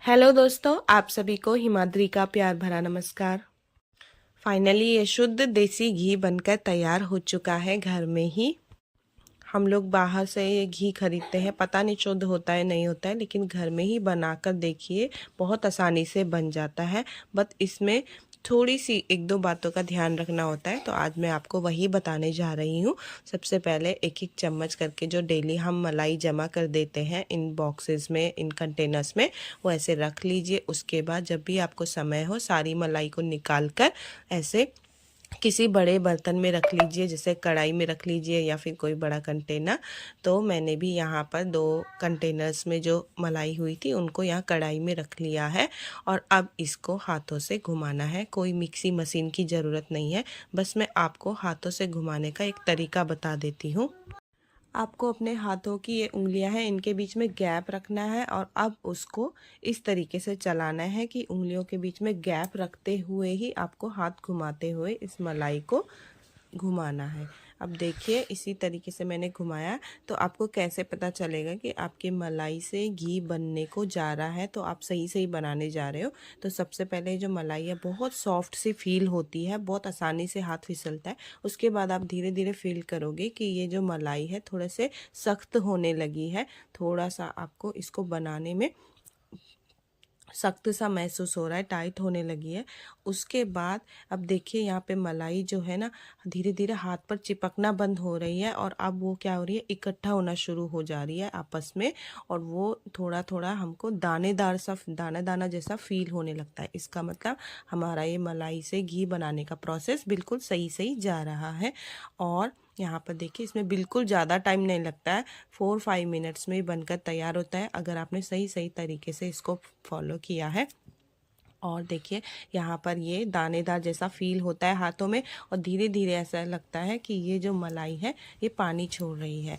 Hello दोस्तों, आप सभी को हिमाद्री का प्यार भरा नमस्कार। फाइनली ये शुद्ध देसी घी बनकर तैयार हो चुका है घर में ही। हम लोग बाहर से ये घी खरीदते हैं, पता नहीं शुद्ध होता है नहीं होता है, लेकिन घर में ही बनाकर देखिए, बहुत आसानी से बन जाता है। बट इसमें थोड़ी सी एक दो बातों का ध्यान रखना होता है, तो आज मैं आपको वही बताने जा रही हूँ। सबसे पहले एक एक चम्मच करके जो डेली हम मलाई जमा कर देते हैं इन बॉक्सेस में, इन कंटेनर्स में, वो ऐसे रख लीजिए। उसके बाद जब भी आपको समय हो, सारी मलाई को निकाल कर ऐसे किसी बड़े बर्तन में रख लीजिए, जैसे कढ़ाई में रख लीजिए या फिर कोई बड़ा कंटेनर। तो मैंने भी यहाँ पर 2 कंटेनर्स में जो मलाई हुई थी उनको यहाँ कढ़ाई में रख लिया है। और अब इसको हाथों से घुमाना है, कोई मिक्सी मशीन की ज़रूरत नहीं है। बस मैं आपको हाथों से घुमाने का एक तरीका बता देती हूँ। आपको अपने हाथों की ये उंगलियां हैं, इनके बीच में गैप रखना है और अब उसको इस तरीके से चलाना है कि उंगलियों के बीच में गैप रखते हुए ही आपको हाथ घुमाते हुए इस मलाई को घुमाना है। अब देखिए, इसी तरीके से मैंने घुमाया, तो आपको कैसे पता चलेगा कि आपके मलाई से घी बनने को जा रहा है, तो आप सही सही बनाने जा रहे हो। तो सबसे पहले जो मलाई है बहुत सॉफ्ट सी फील होती है, बहुत आसानी से हाथ फिसलता है। उसके बाद आप धीरे धीरे फील करोगे कि ये जो मलाई है थोड़े से सख्त होने लगी है। थोड़ा सा आपको इसको बनाने में सख्त सा महसूस हो रहा है, टाइट होने लगी है। उसके बाद अब देखिए, यहाँ पे मलाई जो है ना, धीरे धीरे हाथ पर चिपकना बंद हो रही है और अब वो क्या हो रही है, इकट्ठा होना शुरू हो जा रही है आपस में। और वो थोड़ा थोड़ा हमको दानेदार सा, दाना दाना जैसा फील होने लगता है। इसका मतलब हमारा ये मलाई से घी बनाने का प्रोसेस बिल्कुल सही सही जा रहा है। और यहाँ पर देखिए, इसमें बिल्कुल ज़्यादा टाइम नहीं लगता है, 4-5 मिनट्स में बनकर तैयार होता है, अगर आपने सही सही तरीके से इसको फॉलो किया है। और देखिए, यहाँ पर ये दानेदार जैसा फील होता है हाथों में और धीरे धीरे ऐसा लगता है कि ये जो मलाई है ये पानी छोड़ रही है।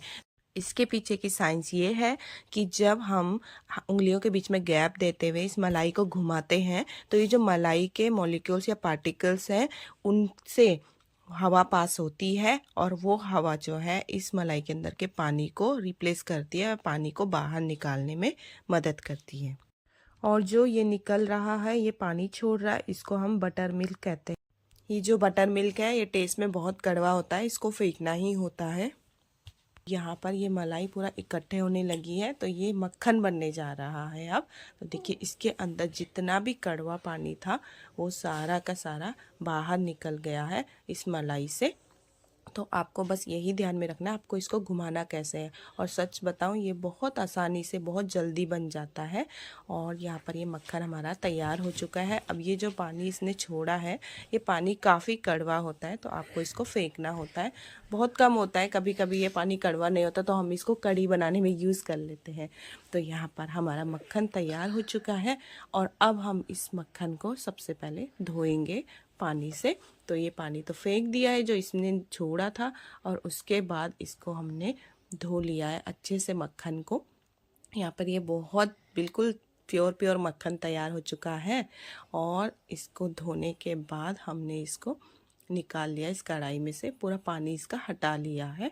इसके पीछे की साइंस ये है कि जब हम उंगलियों के बीच में गैप देते हुए इस मलाई को घुमाते हैं, तो ये जो मलाई के मॉलिक्यूल्स या पार्टिकल्स हैं उनसे हवा पास होती है और वो हवा जो है इस मलाई के अंदर के पानी को रिप्लेस करती है और पानी को बाहर निकालने में मदद करती है। और जो ये निकल रहा है, ये पानी छोड़ रहा है, इसको हम बटर मिल्क कहते हैं। ये जो बटर मिल्क है ये टेस्ट में बहुत कड़वा होता है, इसको फेंकना ही होता है। यहाँ पर ये मलाई पूरा इकट्ठे होने लगी है, तो ये मक्खन बनने जा रहा है अब। तो देखिए, इसके अंदर जितना भी कड़वा पानी था वो सारा का सारा बाहर निकल गया है इस मलाई से। तो आपको बस यही ध्यान में रखना है आपको इसको घुमाना कैसे है। और सच बताऊं, ये बहुत आसानी से बहुत जल्दी बन जाता है। और यहाँ पर ये मक्खन हमारा तैयार हो चुका है। अब ये जो पानी इसने छोड़ा है, ये पानी काफ़ी कड़वा होता है, तो आपको इसको फेंकना होता है। बहुत कम होता है, कभी कभी ये पानी कड़वा नहीं होता तो हम इसको कढ़ी बनाने में यूज़ कर लेते हैं। तो यहाँ पर हमारा मक्खन तैयार हो चुका है और अब हम इस मक्खन को सबसे पहले धोएंगे पानी से। तो ये पानी तो फेंक दिया है जो इसने छोड़ा था, और उसके बाद इसको हमने धो लिया है अच्छे से मक्खन को। यहाँ पर ये बहुत बिल्कुल प्योर प्योर मक्खन तैयार हो चुका है। और इसको धोने के बाद हमने इसको निकाल लिया इस कढ़ाई में से, पूरा पानी इसका हटा लिया है।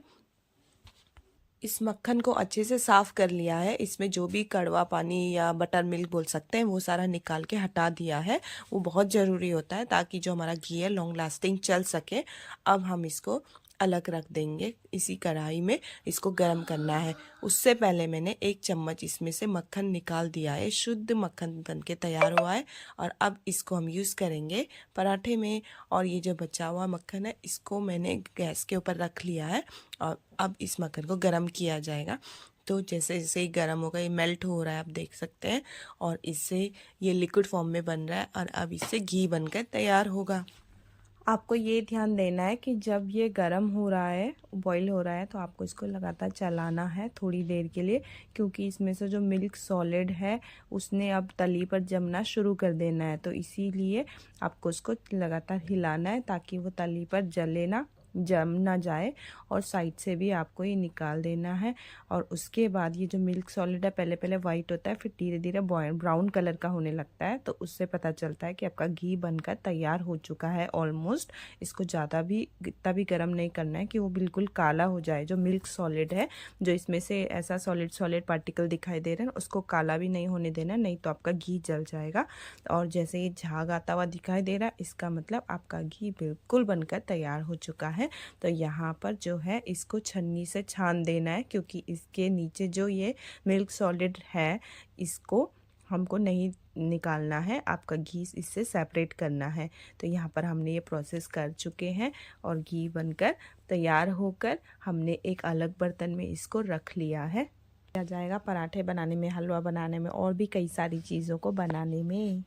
इस मक्खन को अच्छे से साफ़ कर लिया है, इसमें जो भी कड़वा पानी या बटर मिल्क बोल सकते हैं वो सारा निकाल के हटा दिया है। वो बहुत ज़रूरी होता है ताकि जो हमारा घी है लॉन्ग लास्टिंग चल सके। अब हम इसको अलग रख देंगे, इसी कढ़ाई में इसको गर्म करना है। उससे पहले मैंने 1 चम्मच इसमें से मक्खन निकाल दिया है, शुद्ध मक्खन बन के तैयार हुआ है। और अब इसको हम यूज़ करेंगे पराठे में। और ये जो बचा हुआ मक्खन है इसको मैंने गैस के ऊपर रख लिया है और अब इस मक्खन को गर्म किया जाएगा। तो जैसे जैसे ही गर्म होगा, ये मेल्ट हो रहा है, आप देख सकते हैं। और इससे ये लिक्विड फॉर्म में बन रहा है और अब इससे घी बनकर तैयार होगा। आपको ये ध्यान देना है कि जब ये गर्म हो रहा है, बॉईल हो रहा है, तो आपको इसको लगातार चलाना है थोड़ी देर के लिए, क्योंकि इसमें से जो मिल्क सॉलिड है उसने अब तली पर जमना शुरू कर देना है। तो इसीलिए आपको इसको लगातार हिलाना है ताकि वो तली पर जले ना, जम ना जाए, और साइड से भी आपको ये निकाल देना है। और उसके बाद ये जो मिल्क सॉलिड है पहले पहले वाइट होता है, फिर धीरे धीरे ब्राउन कलर का होने लगता है, तो उससे पता चलता है कि आपका घी बनकर तैयार हो चुका है ऑलमोस्ट। इसको ज़्यादा भी इतना भी गर्म नहीं करना है कि वो बिल्कुल काला हो जाए। जो मिल्क सॉलिड है, जो इसमें से ऐसा सॉलिड सॉलिड पार्टिकल दिखाई दे रहे हैं, उसको काला भी नहीं होने देना, नहीं तो आपका घी जल जाएगा। और जैसे ये झाग आता हुआ दिखाई दे रहा है, इसका मतलब आपका घी बिल्कुल बनकर तैयार हो चुका है। तो यहाँ पर जो है इसको छन्नी से छान देना है, क्योंकि इसके नीचे जो ये मिल्क सॉलिड है इसको हमको नहीं निकालना है, आपका घी इससे सेपरेट करना है। तो यहाँ पर हमने ये प्रोसेस कर चुके हैं और घी बनकर तैयार होकर हमने एक अलग बर्तन में इसको रख लिया है। आ जाएगा पराठे बनाने में, हलवा बनाने में, और भी कई सारी चीज़ों को बनाने में।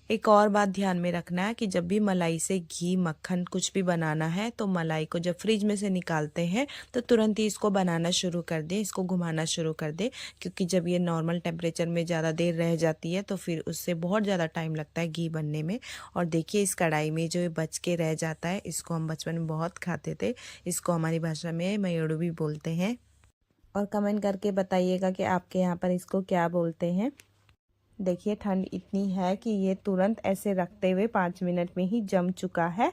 एक और बात ध्यान में रखना है कि जब भी मलाई से घी मक्खन कुछ भी बनाना है, तो मलाई को जब फ्रिज में से निकालते हैं तो तुरंत ही इसको बनाना शुरू कर दें, इसको घुमाना शुरू कर दें, क्योंकि जब ये नॉर्मल टेम्परेचर में ज़्यादा देर रह जाती है तो फिर उससे बहुत ज़्यादा टाइम लगता है घी बनने में। और देखिए इस कढ़ाई में जो ये बच के रह जाता है, इसको हम बचपन में बहुत खाते थे। इसको हमारी भाषा में मयूड़ू भी बोलते हैं। और कमेंट करके बताइएगा कि आपके यहाँ पर इसको क्या बोलते हैं। देखिए ठंड इतनी है कि ये तुरंत ऐसे रखते हुए 5 मिनट में ही जम चुका है।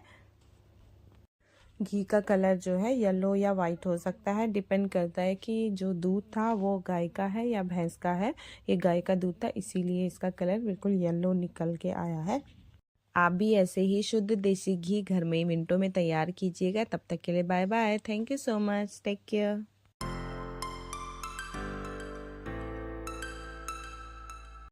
घी का कलर जो है येलो या वाइट हो सकता है, डिपेंड करता है कि जो दूध था वो गाय का है या भैंस का है। ये गाय का दूध था, इसीलिए इसका कलर बिल्कुल येलो निकल के आया है। आप भी ऐसे ही शुद्ध देसी घी घर में मिनटों में तैयार कीजिएगा। तब तक के लिए bye bye. Thank you so much. Take care.